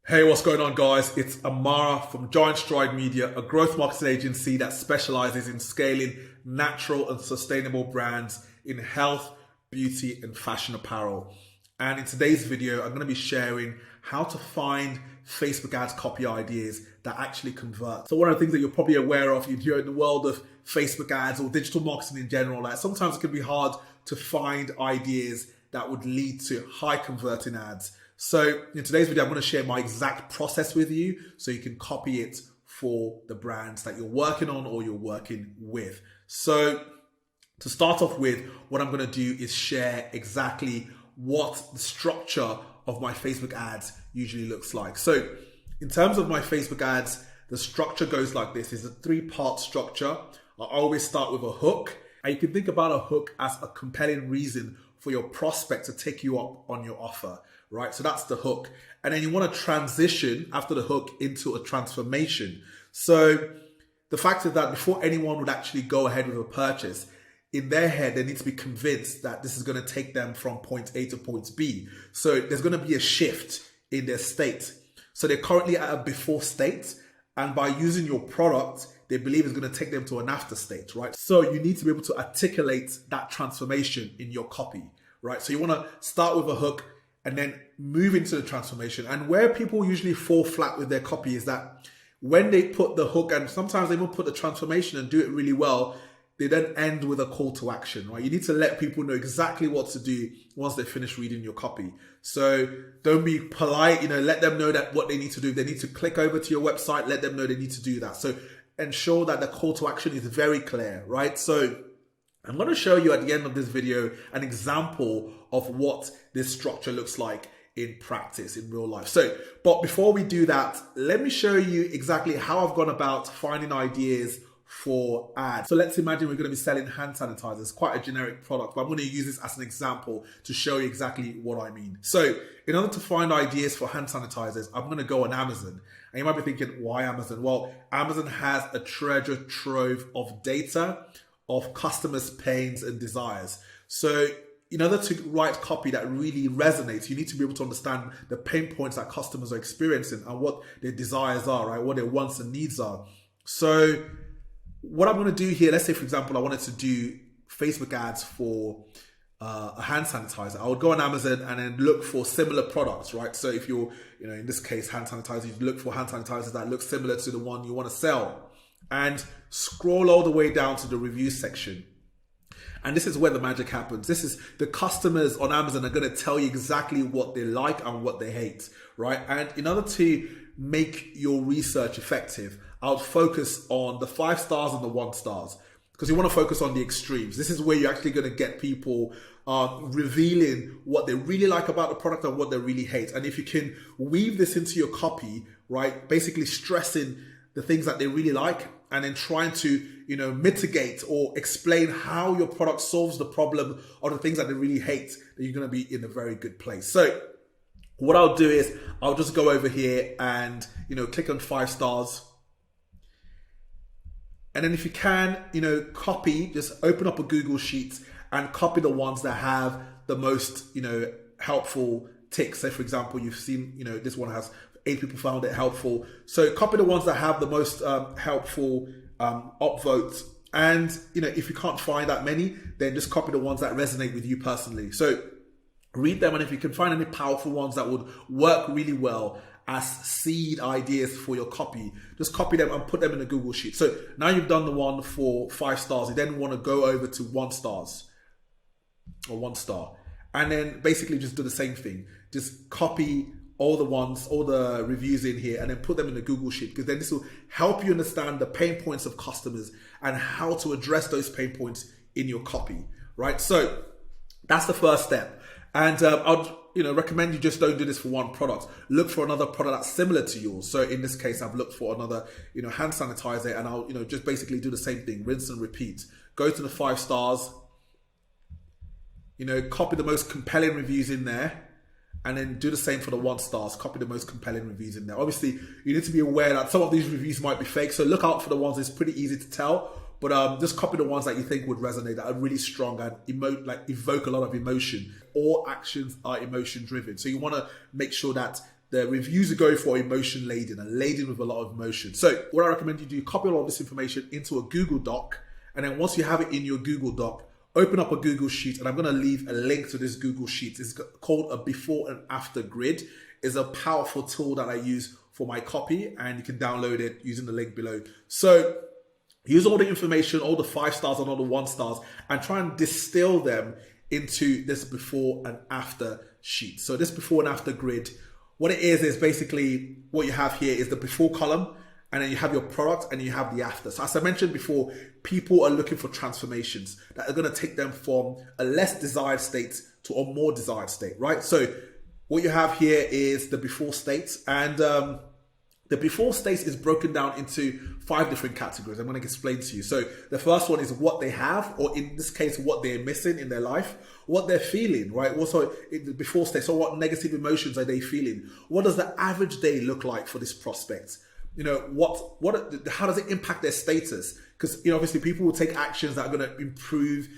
Hey, what's going on, guys? It's Amara from Giant Stride Media, a growth marketing agency that specializes in scaling natural and sustainable brands in health, beauty, and fashion apparel. And in today's video, I'm going to be sharing how to find Facebook ads copy ideas that actually convert. So one of the things that you're probably aware of if you're in the world of Facebook ads or digital marketing in general, like sometimes it can be hard to find ideas that would lead to high converting ads. So in today's video, I'm going to share my exact process with you so you can copy it for the brands that you're working on or you're working with. So to start off with, what I'm going to do is share exactly what the structure of my Facebook ads usually looks like. So in terms of my Facebook ads, the structure goes like this. It's a 3-part structure. I always start with a hook. And you can think about a hook as a compelling reason for your prospect to take you up on your offer, right? So that's the hook. And then you want to transition after the hook into a transformation. So the fact is that before anyone would actually go ahead with a purchase, in their head, they need to be convinced that this is going to take them from point A to point B. So there's going to be a shift in their state. So they're currently at a before state, and by using your product, they believe it's going to take them to an after state, right? So you need to be able to articulate that transformation in your copy, right? So you want to start with a hook and then move into the transformation. And where people usually fall flat with their copy is that when they put the hook, and sometimes they will put the transformation and do it really well, they then end with a call to action, right? You need to let people know exactly what to do once they finish reading your copy. So don't be polite, let them know that what they need to do. If they need to click over to your website, let them know they need to do that. So ensure that the call to action is very clear, right? So I'm going to show you at the end of this video an example of what this structure looks like in practice, in real life. So, but before we do that, let me show you exactly how I've gone about finding ideas for ads. So let's imagine we're going to be selling hand sanitizers, quite a generic product, but I'm going to use this as an example to show you exactly what I mean. So in order to find ideas for hand sanitizers, I'm going to go on Amazon. And you might be thinking, why Amazon? Well, Amazon has a treasure trove of data of customers' pains and desires. So in order to write copy that really resonates, you need to be able to understand the pain points that customers are experiencing and what their desires are, right? What their wants and needs are. So what I'm going to do here, let's say, for example, I wanted to do Facebook ads for a hand sanitizer. I would go on Amazon and then look for similar products, right? So if you're, in this case, hand sanitizer, you look for hand sanitizers that look similar to the one you want to sell and scroll all the way down to the review section. And this is where the magic happens. This is the customers on Amazon are going to tell you exactly what they like and what they hate, right? And in order to make your research effective, I'll focus on the 5 stars and the 1 stars because you want to focus on the extremes. This is where you're actually going to get people revealing what they really like about the product and what they really hate. And if you can weave this into your copy, right, basically stressing the things that they really like and then trying to, mitigate or explain how your product solves the problem or the things that they really hate, then you're going to be in a very good place. So what I'll do is I'll just go over here and, click on 5 stars. And then if you can, copy, just open up a Google Sheet and copy the ones that have the most, helpful ticks. Say, for example, you've seen, this one has 8 people found it helpful. So copy the ones that have the most helpful upvotes. And, if you can't find that many, then just copy the ones that resonate with you personally. So read them. And if you can find any powerful ones that would work really well as seed ideas for your copy, just copy them and put them in a Google Sheet. So now you've done the one for 5 stars. You then want to go over to 1 stars or 1 star. And then basically just do the same thing. Just copy all the reviews in here and then put them in a Google Sheet, because then this will help you understand the pain points of customers and how to address those pain points in your copy, right? So that's the first step. And I'd recommend you just don't do this for one product. Look for another product that's similar to yours. So in this case, I've looked for another, hand sanitizer, and I'll, just basically do the same thing, rinse and repeat. Go to the 5 stars, copy the most compelling reviews in there, and then do the same for the 1 stars. Copy the most compelling reviews in there. Obviously, you need to be aware that some of these reviews might be fake, so look out for the ones it's pretty easy to tell. But just copy the ones that you think would resonate, that are really strong and evoke a lot of emotion. All actions are emotion driven. So you want to make sure that the reviews are going for emotion laden and laden with a lot of emotion. So what I recommend you do, copy all of this information into a Google Doc. And then once you have it in your Google Doc, open up a Google Sheet. And I'm going to leave a link to this Google Sheet. It's called a before and after grid. It's a powerful tool that I use for my copy, and you can download it using the link below. So use all the information, all the 5 stars and all the 1 stars, and try and distill them into this before and after sheet. So this before and after grid, what it is basically what you have here is the before column, and then you have your product and you have the after. So as I mentioned before, people are looking for transformations that are going to take them from a less desired state to a more desired state, right? So what you have here is the before state, and the before state is broken down into 5 different categories. I'm going to explain to you. So the first one is what they have, or in this case, what they're missing in their life, what they're feeling, right? Also in the before state, so what negative emotions are they feeling? What does the average day look like for this prospect? You know, how does it impact their status? Because, you know, obviously people will take actions that are going to improve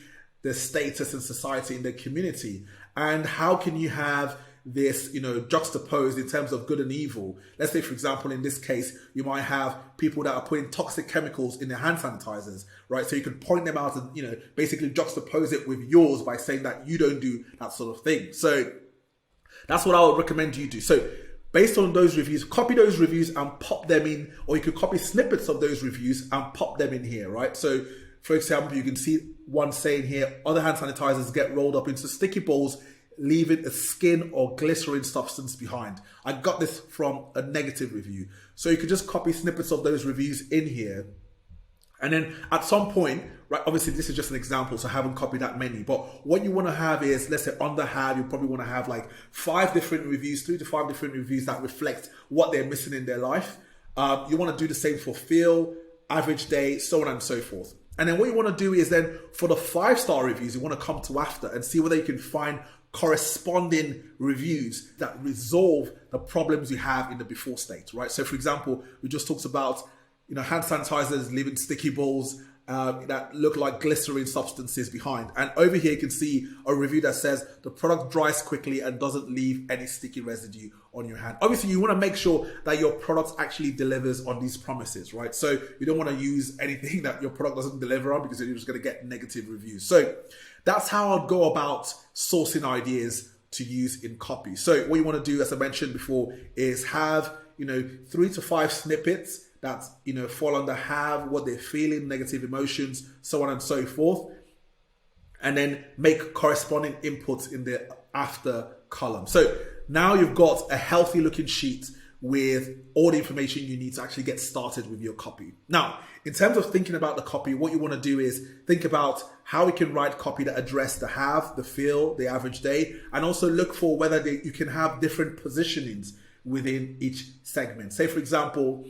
their status in society, in their community. And how can you have this, you know, juxtaposed in terms of good and evil? Let's say, for example, in this case, you might have people that are putting toxic chemicals in their hand sanitizers, right? So you can point them out and, you know, basically juxtapose it with yours by saying that you don't do that sort of thing. So that's what I would recommend you do. So based on those reviews, copy those reviews and pop them in, or you could copy snippets of those reviews and pop them in here, right? So for example, you can see one saying here, other hand sanitizers get rolled up into sticky balls, leaving a skin or glycerin substance behind. I got this from a negative review. So you could just copy snippets of those reviews in here. And then at some point, right, obviously this is just an example, so I haven't copied that many, but what you want to have is, let's say under have, you probably want to have like 5 different reviews, 3 to 5 different reviews that reflect what they're missing in their life. You want to do the same for feel, average day, so on and so forth. And then what you want to do is then for the 5-star reviews, you want to come to after and see whether you can find corresponding reviews that resolve the problems you have in the before state, right? So for example, we just talked about, you know, hand sanitizers leaving sticky balls that look like glycerin substances behind. And over here, you can see a review that says the product dries quickly and doesn't leave any sticky residue on your hand. Obviously, you want to make sure that your product actually delivers on these promises, right? So you don't want to use anything that your product doesn't deliver on, because you're just going to get negative reviews. So that's how I'd go about sourcing ideas to use in copy. So what you want to do, as I mentioned before, is have, you know, 3 to 5 snippets that, you know, fall under have, what they're feeling, negative emotions, so on and so forth. And then make corresponding inputs in the after column. So now you've got a healthy looking sheet with all the information you need to actually get started with your copy. Now, in terms of thinking about the copy, what you want to do is think about how we can write copy that address the have, the feel, the average day, and also look for whether you can have different positionings within each segment. Say, for example,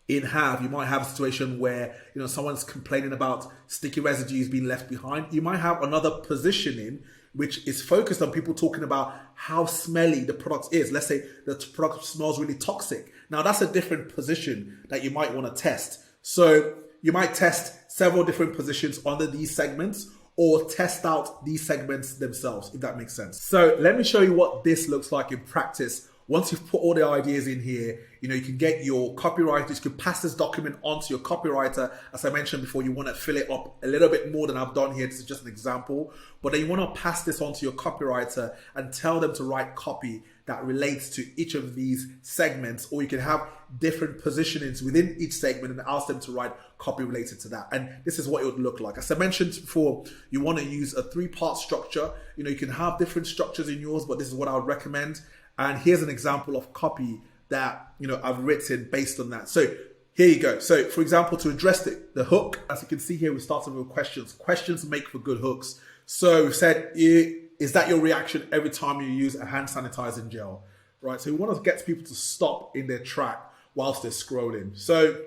in have, you might have a situation where, you know, someone's complaining about sticky residues being left behind. You might have another positioning which is focused on people talking about how smelly the product is. Let's say the product smells really toxic. Now that's a different position that you might want to test. So you might test several different positions under these segments, or test out these segments themselves, if that makes sense. So let me show you what this looks like in practice. Once you've put all the ideas in here, you know, you can get your copywriters, you can pass this document on to your copywriter. As I mentioned before, you want to fill it up a little bit more than I've done here. This is just an example. But then you want to pass this on to your copywriter and tell them to write copy that relates to each of these segments, or you can have different positionings within each segment and ask them to write copy related to that. And this is what it would look like. As I mentioned before, you want to use a 3-part structure. You know, you can have different structures in yours, but this is what I would recommend. And here's an example of copy that, you know, I've written based on that. So here you go. So for example, to address the hook, as you can see here, we started with questions. Questions make for good hooks. So we said, is that your reaction every time you use a hand sanitizing gel, right? So we want to get people to stop in their track whilst they're scrolling. So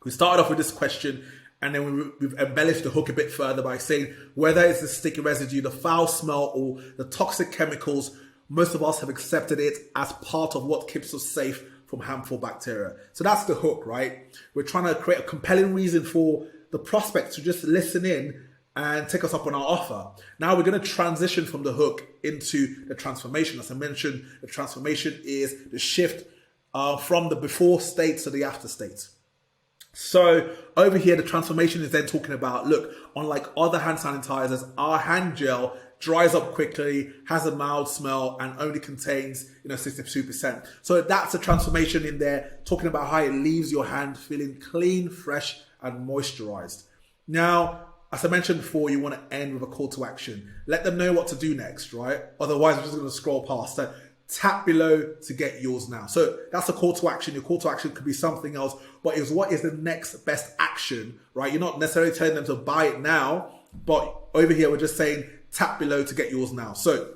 we started off with this question, and then we've embellished the hook a bit further by saying whether it's the sticky residue, the foul smell, or the toxic chemicals, most of us have accepted it as part of what keeps us safe from harmful bacteria. So that's the hook, right? We're trying to create a compelling reason for the prospect to just listen in and take us up on our offer. Now we're going to transition from the hook into the transformation. As I mentioned, the transformation is the shift from the before state to the after state. So over here, the transformation is then talking about, look, unlike other hand sanitizers, our hand gel dries up quickly, has a mild smell, and only contains 62%. So that's a transformation in there, talking about how it leaves your hand feeling clean, fresh, and moisturized. Now, as I mentioned before, you want to end with a call to action. Let them know what to do next, right? Otherwise, we're just going to scroll past. So tap below to get yours now. So that's a call to action. Your call to action could be something else, but it's what is the next best action, right? You're not necessarily telling them to buy it now, but over here, we're just saying tap below to get yours now. So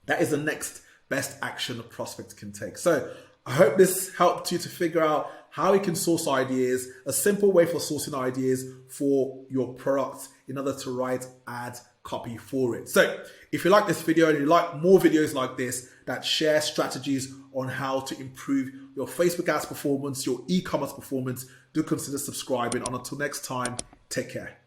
that is the next best action a prospect can take. So I hope this helped you to figure out how you can source ideas, a simple way for sourcing ideas for your product in order to write ad copy for it. So if you like this video and you like more videos like this that share strategies on how to improve your Facebook ads performance, your e-commerce performance, do consider subscribing. And until next time, take care.